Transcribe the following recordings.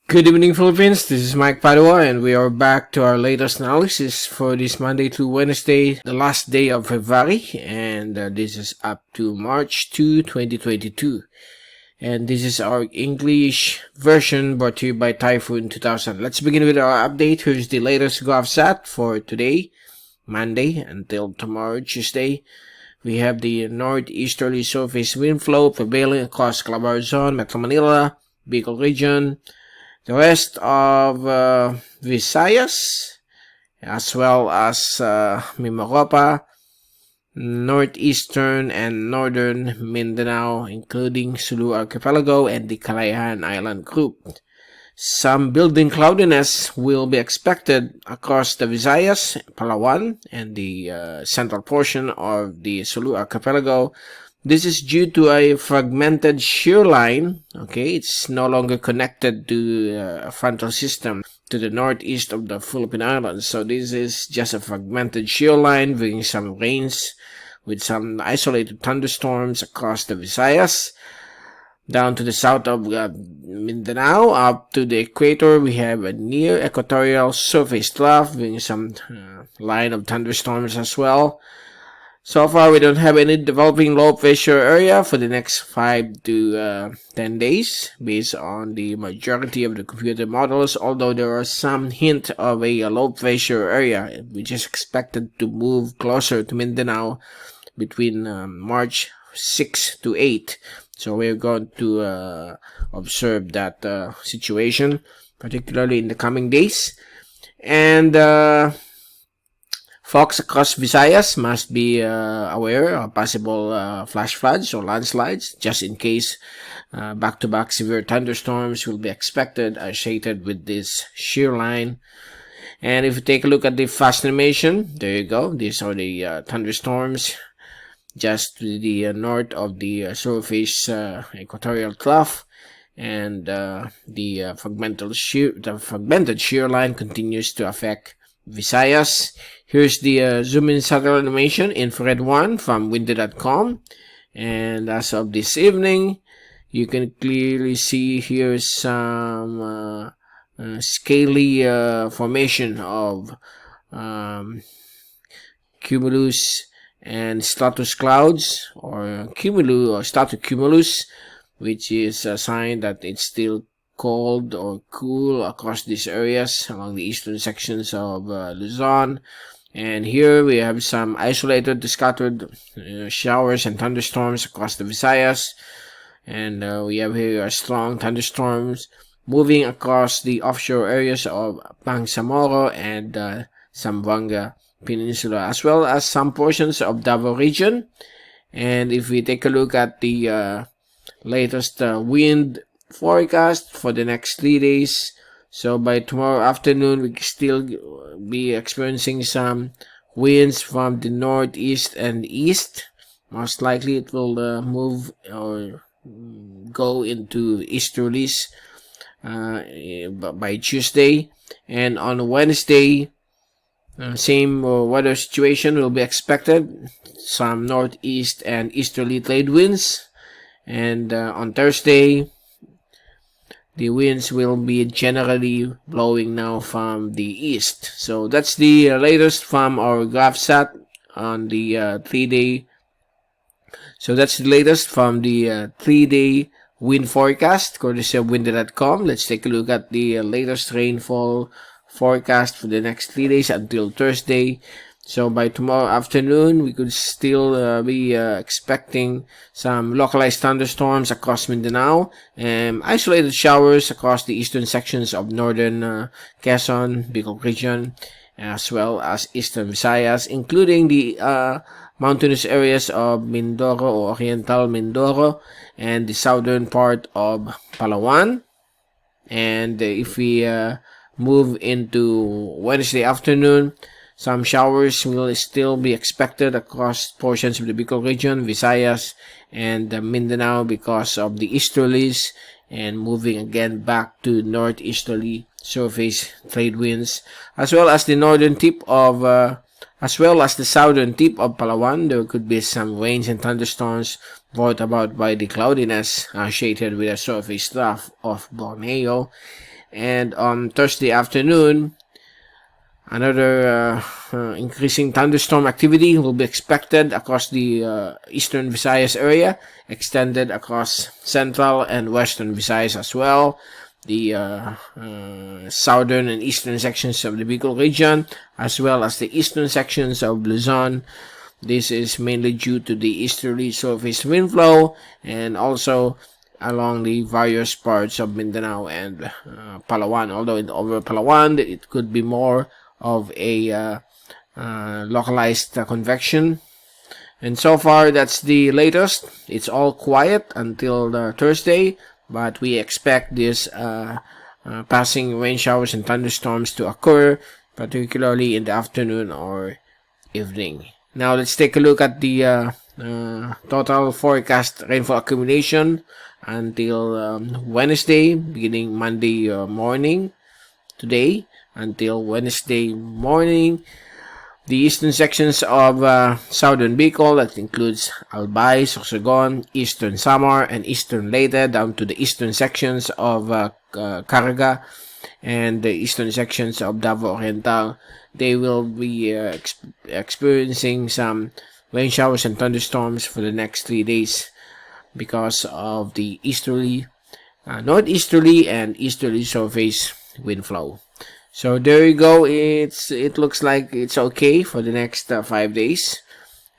Good evening, Philippines. This is Mike Padua, and we are back to our latest analysis for this Monday to Wednesday, the last day of February, and this is up to March 2, 2022. And this is our English version brought to you by Typhoon 2000. Let's begin with our update. Here's the latest GovSat for today, Monday, until tomorrow, Tuesday. We have the northeasterly surface wind flow prevailing across Calabarzon, Metro Manila, Bicol region, the rest of Visayas, as well as Mimaropa, northeastern and northern Mindanao, including Sulu Archipelago and the Calayan Island Group. Some building cloudiness will be expected across the Visayas, Palawan, and the central portion of the Sulu Archipelago. This is due to a fragmented shear line. Okay, it's no longer connected to a frontal system to the northeast of the Philippine Islands. So this is just a fragmented shear line bringing some rains with some isolated thunderstorms across the Visayas. Down to the south of Mindanao, up to the equator, we have a near equatorial surface trough bringing some line of thunderstorms as well. So far, we don't have any developing low pressure area for the next 5 to 10 days based on the majority of the computer models, although there are some hint of a low pressure area which is expected to move closer to Mindanao between March 6 to 8. So we're going to observe that situation, particularly in the coming days. And folks across Visayas must be aware of possible flash floods or landslides, just in case back-to-back severe thunderstorms will be expected associated with this shear line. And if you take a look at the fast animation, there you go. These are the thunderstorms just to the north of the surface equatorial trough. And the fragmented shear line continues to affect Visayas. Here's the zoom-in satellite animation, infrared 1 from windy.com. And as of this evening, you can clearly see here some scaly formation of cumulus and stratus clouds, or cumulus or stratocumulus, which is a sign that it's still cold or cool across these areas along the eastern sections of Luzon. And here we have some isolated scattered showers and thunderstorms across the Visayas. And we have here strong thunderstorms moving across the offshore areas of Bangsamoro and Zamboanga Peninsula, as well as some portions of Davao region. And if we take a look at the latest wind forecast for the next 3 days, so by tomorrow afternoon we can still be experiencing some winds from the northeast and east. Most likely it will move or go into easterlies by Tuesday. And on Wednesday, same weather situation will be expected, some northeast and easterly trade winds. And on Thursday, the winds will be generally blowing now from the east. So that's the latest from our GovSat on the 3-day. So that's the latest from the 3-day wind forecast, courtesy of windy.com. Let's take a look at the latest rainfall forecast for the next 3 days until Thursday. So by tomorrow afternoon, we could still be expecting some localized thunderstorms across Mindanao and isolated showers across the eastern sections of northern Quezon, Bicol region, as well as eastern Visayas, including the mountainous areas of Mindoro or Oriental Mindoro and the southern part of Palawan. And if we move into Wednesday afternoon, some showers will still be expected across portions of the Bicol region, Visayas, and Mindanao because of the easterlies, and moving again back to northeasterly surface trade winds, as well as the northern tip of, as well as the southern tip of Palawan. There could be some rains and thunderstorms brought about by the cloudiness associated with a surface trough of Borneo. And on Thursday afternoon, another increasing thunderstorm activity will be expected across the eastern Visayas area, extended across central and western Visayas as well, the southern and eastern sections of the Bicol region, as well as the eastern sections of Luzon. This is mainly due to the easterly surface wind flow and also along the various parts of Mindanao and Palawan. Although over Palawan, it could be more of a localized convection. And so far, that's the latest. It's all quiet until Thursday, but we expect this passing rain showers and thunderstorms to occur, particularly in the afternoon or evening. Now, let's take a look at the total forecast rainfall accumulation until Wednesday, beginning Monday morning today until Wednesday morning. The eastern sections of southern Bicol, that includes Albay, Sorsogon, eastern Samar, and eastern Leyte, down to the eastern sections of Caraga and the eastern sections of Davao Oriental, they will be experiencing some rain showers and thunderstorms for the next 3 days because of the easterly, northeasterly, and easterly surface wind flow. So there you go. It looks like it's okay for the next 5 days,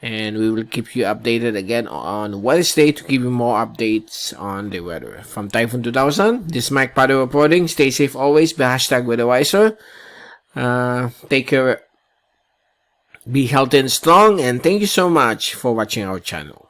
and we will keep you updated again on Wednesday to give you more updates on the weather. From Typhoon 2000, this is Mike Padua reporting. Stay safe always. Be #WeatherWiser. Take care. Be healthy and strong, and thank you so much for watching our channel.